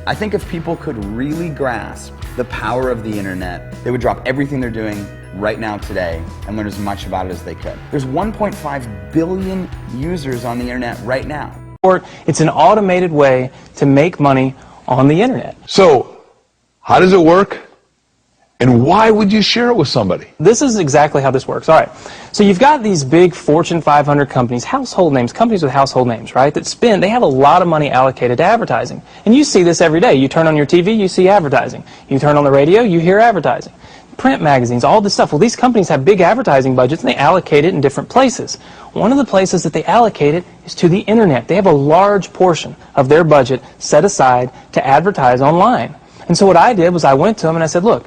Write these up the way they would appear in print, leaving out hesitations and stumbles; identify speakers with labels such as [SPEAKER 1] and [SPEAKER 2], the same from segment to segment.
[SPEAKER 1] I think if people could really grasp the power of the internet, they would drop everything they're doing right now today and learn as much about it as they could. There's 1.5 billion users on the internet right now.
[SPEAKER 2] It's an automated way to make money on the internet.
[SPEAKER 3] So, how does it work? And why would you share it with somebody?
[SPEAKER 2] This is exactly how this works. All right. So you've got these big Fortune 500 companies, household names, companies with household names, right, that they have a lot of money allocated to advertising. And you see this every day. You turn on your TV, you see advertising. You turn on the radio, you hear advertising. Print magazines, all this stuff. Well, these companies have big advertising budgets and they allocate it in different places. One of the places that they allocate it is to the internet. They have a large portion of their budget set aside to advertise online. And so what I did was I went to them and I said, look,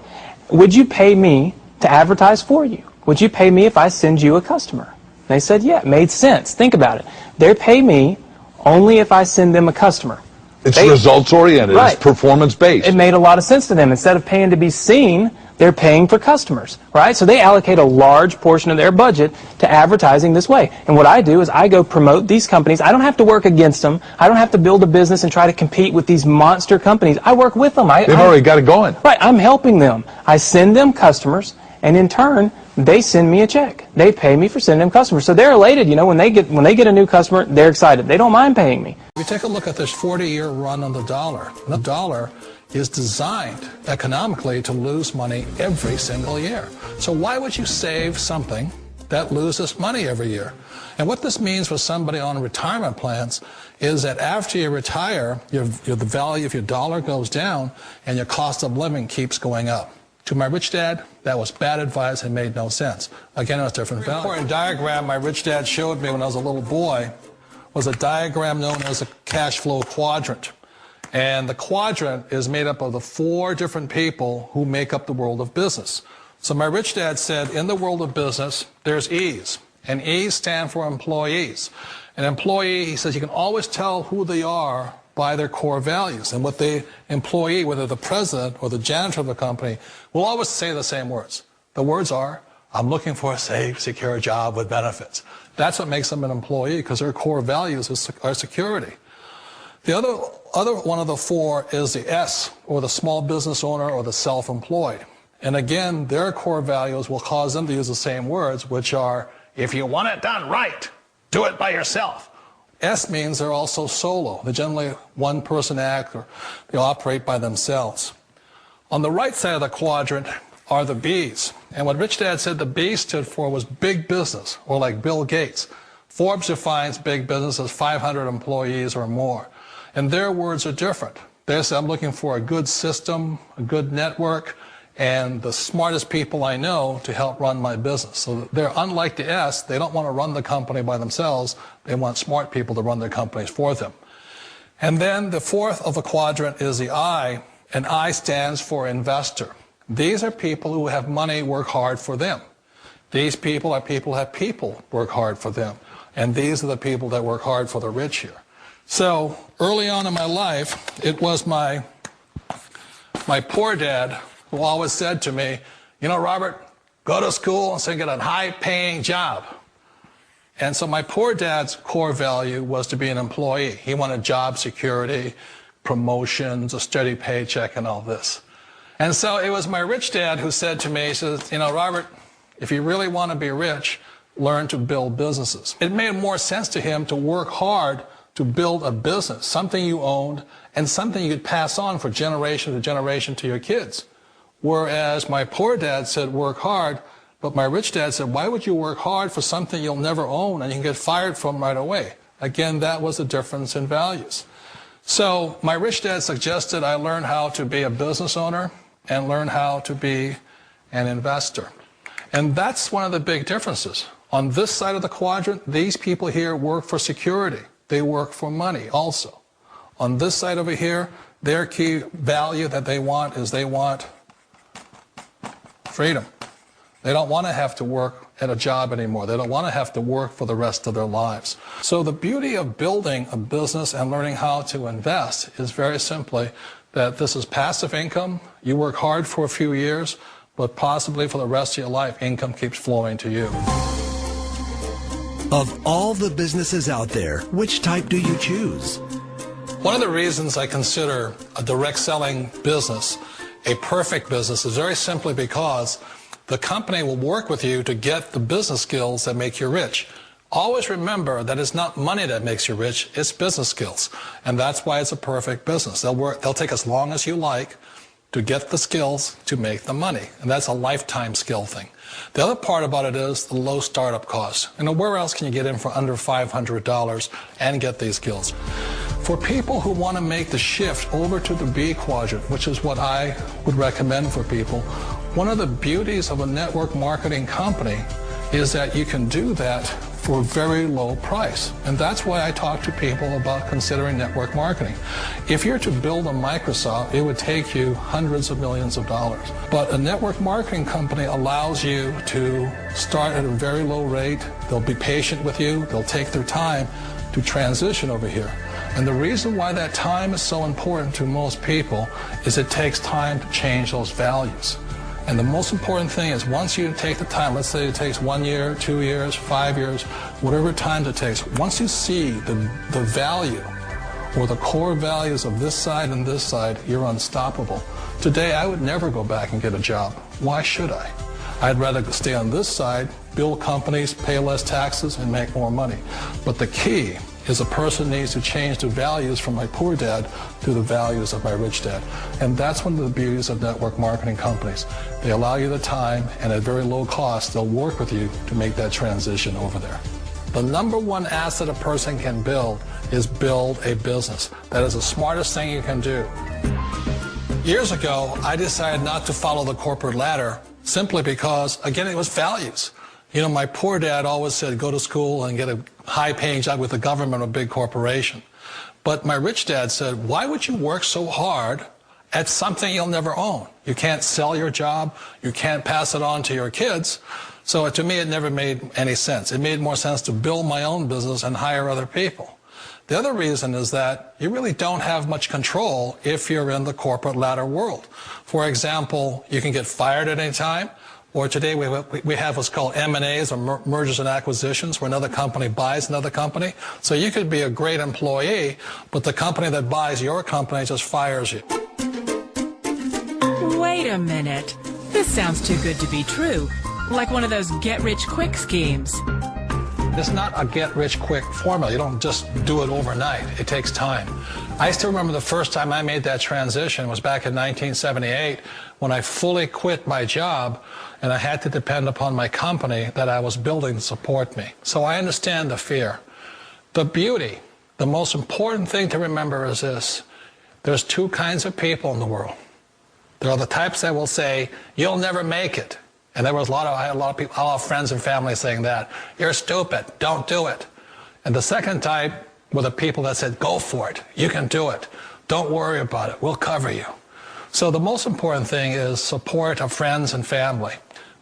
[SPEAKER 2] would you pay me to advertise for you? Would you pay me if I send you a customer? They said, yeah, it made sense. Think about it. They pay me only if I send them a customer.
[SPEAKER 3] It's results-oriented.
[SPEAKER 2] Right.
[SPEAKER 3] It's performance-based.
[SPEAKER 2] It made a lot of sense to them. Instead of paying to be seen, they're paying for customers, right? So they allocate a large portion of their budget to advertising this way. And what I do is I go promote these companies. I don't have to work against them. I don't have to build a business and try to compete with these monster companies. I work with them.
[SPEAKER 3] They've already got it going.
[SPEAKER 2] Right. I'm helping them. I send them customers, and in turn, they send me a check. They pay me for sending them customers. So they're elated. You know, when they get a new customer, they're excited. They don't mind paying me.
[SPEAKER 4] We take a look at this 40-year run on the dollar. The dollar is designed economically to lose money every single year. So why would you save something that loses money every year? And what this means for somebody on retirement plans is that after you retire, the value of your dollar goes down and your cost of living keeps going up. To my rich dad, that was bad advice and made no sense. Again, it was different value. The important diagram my rich dad showed me when I was a little boy was a diagram known as a cash flow quadrant. And the quadrant is made up of the 4 different people who make up the world of business. So my rich dad said, in the world of business, there's E's. And E's stand for employees. An employee, he says, you can always tell who they are by their core values. And what the employee, whether the president or the janitor of the company, will always say the same words. The words are, I'm looking for a safe, secure job with benefits. That's what makes them an employee, because their core values are security. The other one of the 4 is the S, or the small business owner or the self-employed. And again, their core values will cause them to use the same words, which are, if you want it done right, do it by yourself. S means they're also solo. They're generally one-person act, or they operate by themselves. On the right side of the quadrant are the B's. And what Rich Dad said the B stood for was big business, or like Bill Gates. Forbes defines big business as 500 employees or more. And their words are different. They say, I'm looking for a good system, a good network, and the smartest people I know to help run my business. So they're unlike the S. They don't want to run the company by themselves. They want smart people to run their companies for them. And then the 4th of the quadrant is the I, and I stands for investor. These are people who have money work hard for them. These people are people who have people work hard for them. And these are the people that work hard for the rich here. So early on in my life, it was my poor dad who always said to me, you know, Robert, go to school and so get a high-paying job. And so my poor dad's core value was to be an employee. He wanted job security, promotions, a steady paycheck, and all this. And so it was my rich dad who said to me, he says, you know, Robert, if you really want to be rich, learn to build businesses. It made more sense to him to work hard to build a business, something you owned, and something you could pass on for generation to generation to your kids. Whereas my poor dad said work hard, but my rich dad said, why would you work hard for something you'll never own and you can get fired from right away? Again, that was the difference in values. So my rich dad suggested I learn how to be a business owner and learn how to be an investor. And that's one of the big differences. On this side of the quadrant, these people here work for security. They work for money also. On this side over here, their key value that they want is they want freedom. They don't want to have to work at a job anymore. They don't want to have to work for the rest of their lives. So the beauty of building a business and learning how to invest is very simply that this is passive income. You work hard for a few years, but possibly for the rest of your life, income keeps flowing to you.
[SPEAKER 5] Of all the businesses out there, which type do you choose?
[SPEAKER 4] One of the reasons I consider a direct selling business a perfect business is very simply because the company will work with you to get the business skills that make you rich. Always remember that it's not money that makes you rich, it's business skills. And that's why it's a perfect business. They'll take as long as you like to get the skills to make the money. And that's a lifetime skill thing. The other part about it is the low startup cost. Where else can you get in for under $500 and get these skills? For people who want to make the shift over to the B quadrant, which is what I would recommend for people, one of the beauties of a network marketing company is that you can do that for a very low price. And that's why I talk to people about considering network marketing. If you're to build a Microsoft, it would take you hundreds of millions of dollars. But a network marketing company allows you to start at a very low rate. They'll be patient with you. They'll take their time to transition over here. And the reason why that time is so important to most people is it takes time to change those values. And the most important thing is once you take the time, let's say it takes 1 year, 2 years, 5 years, whatever time it takes, once you see the value or the core values of this side and this side, you're unstoppable. Today, I would never go back and get a job. Why should I? I'd rather stay on this side, build companies, pay less taxes, and make more money. But the key is a person needs to change the values from my poor dad to the values of my rich dad. And that's one of the beauties of network marketing companies. They allow you the time, and at very low cost, they'll work with you to make that transition over there. The number one asset a person can build is build a business. That is the smartest thing you can do. Years ago, I decided not to follow the corporate ladder simply because, again, it was values. You know, my poor dad always said, go to school and get a high-paying job with the government or a big corporation. But my rich dad said, why would you work so hard at something you'll never own? You can't sell your job. You can't pass it on to your kids. So to me, it never made any sense. It made more sense to build my own business and hire other people. The other reason is that you really don't have much control if you're in the corporate ladder world. For example, you can get fired at any time. Or today we have what's called M&As, or mergers and acquisitions, where another company buys another company. So you could be a great employee, but the company that buys your company just fires you.
[SPEAKER 5] Wait a minute. This sounds too good to be true. Like one of those get-rich-quick schemes.
[SPEAKER 4] It's not a get-rich-quick formula. You don't just do it overnight. It takes time. I still remember the first time I made that transition was back in 1978 when I fully quit my job and I had to depend upon my company that I was building to support me. So I understand the fear. The beauty, the most important thing to remember is this. There's two kinds of people in the world. There are the types that will say, you'll never make it. And I had a lot of people, a lot of friends and family saying that. You're stupid, don't do it. And the second type were the people that said, go for it, you can do it. Don't worry about it, we'll cover you. So the most important thing is support of friends and family.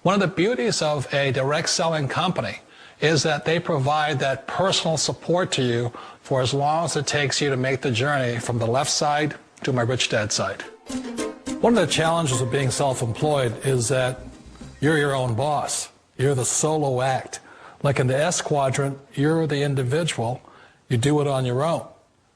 [SPEAKER 4] One of the beauties of a direct selling company is that they provide that personal support to you for as long as it takes you to make the journey from the left side to my rich dad side. One of the challenges of being self-employed is that you're your own boss. You're the solo act. Like in the S quadrant, you're the individual. You do it on your own.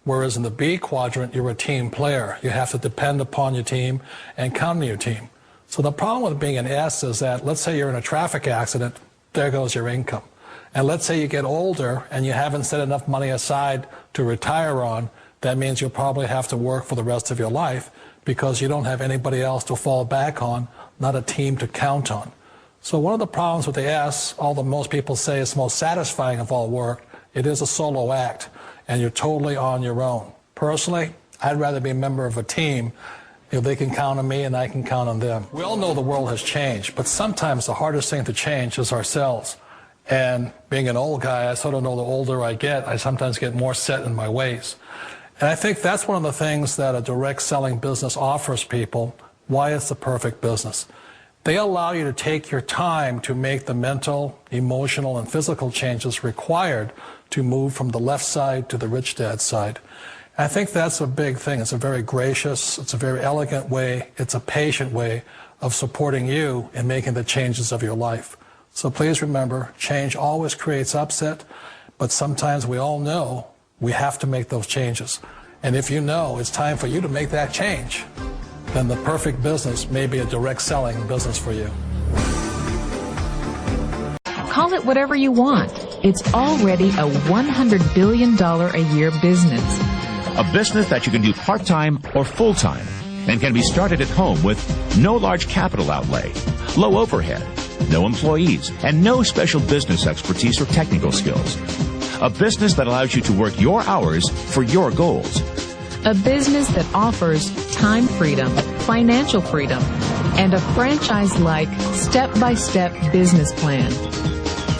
[SPEAKER 4] Whereas in the B quadrant, you're a team player. You have to depend upon your team and count on your team. So the problem with being an S is that, let's say you're in a traffic accident, there goes your income. And let's say you get older and you haven't set enough money aside to retire on, that means you'll probably have to work for the rest of your life because you don't have anybody else to fall back on, not a team to count on. So one of the problems with the S, although most people say it's most satisfying of all work, it is a solo act, and you're totally on your own. Personally, I'd rather be a member of a team if they can count on me and I can count on them. We all know the world has changed, but sometimes the hardest thing to change is ourselves. And being an old guy, I sort of know the older I get, I sometimes get more set in my ways. And I think that's one of the things that a direct selling business offers people, why it's the perfect business. They allow you to take your time to make the mental, emotional, and physical changes required to move from the left side to the rich dad side. I think that's a big thing. It's a very gracious, it's a very elegant way, it's a patient way of supporting you in making the changes of your life. So please remember, change always creates upset, but sometimes we all know we have to make those changes. And if you know it's time for you to make that change, then the perfect business may be a direct selling business for you.
[SPEAKER 6] Call it whatever you want. It's already a $100 billion a year business.
[SPEAKER 7] A business that you can do part-time or full-time and can be started at home with no large capital outlay, low overhead, no employees, and no special business expertise or technical skills. A business that allows you to work your hours for your goals.
[SPEAKER 6] A business that offers time freedom, financial freedom, and a franchise-like, step-by-step business plan.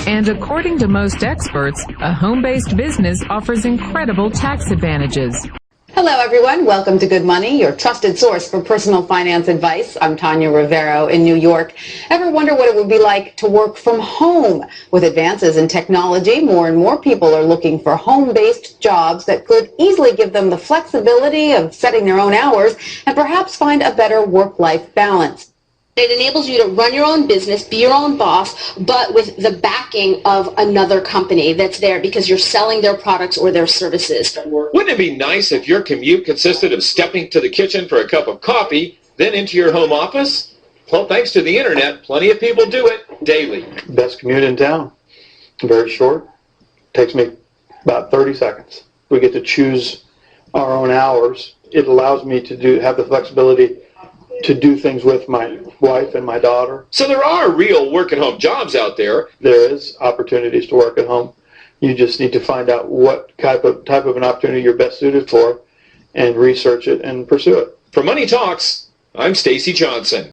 [SPEAKER 6] And according to most experts, a home-based business offers incredible tax advantages.
[SPEAKER 8] Hello, everyone. Welcome to Good Money, your trusted source for personal finance advice. I'm Tanya Rivero in New York. Ever wonder what it would be like to work from home? With advances in technology, more and more people are looking for home-based jobs that could easily give them the flexibility of setting their own hours and perhaps find a better work-life balance.
[SPEAKER 9] It enables you to run your own business, be your own boss, but with the backing of another company that's there because you're selling their products or their services.
[SPEAKER 10] Wouldn't it be nice if your commute consisted of stepping to the kitchen for a cup of coffee, then into your home office? Well, thanks to the internet, plenty of people do it daily.
[SPEAKER 11] Best commute in town. Very short. Takes me about 30 seconds. We get to choose our own hours. It allows me to have the flexibility to do things with my wife and my daughter.
[SPEAKER 10] So there are real work-at-home jobs out there.
[SPEAKER 11] There is opportunities to work at home. You just need to find out what type of an opportunity you're best suited for and research it and pursue it.
[SPEAKER 10] For Money Talks, I'm Stacy Johnson.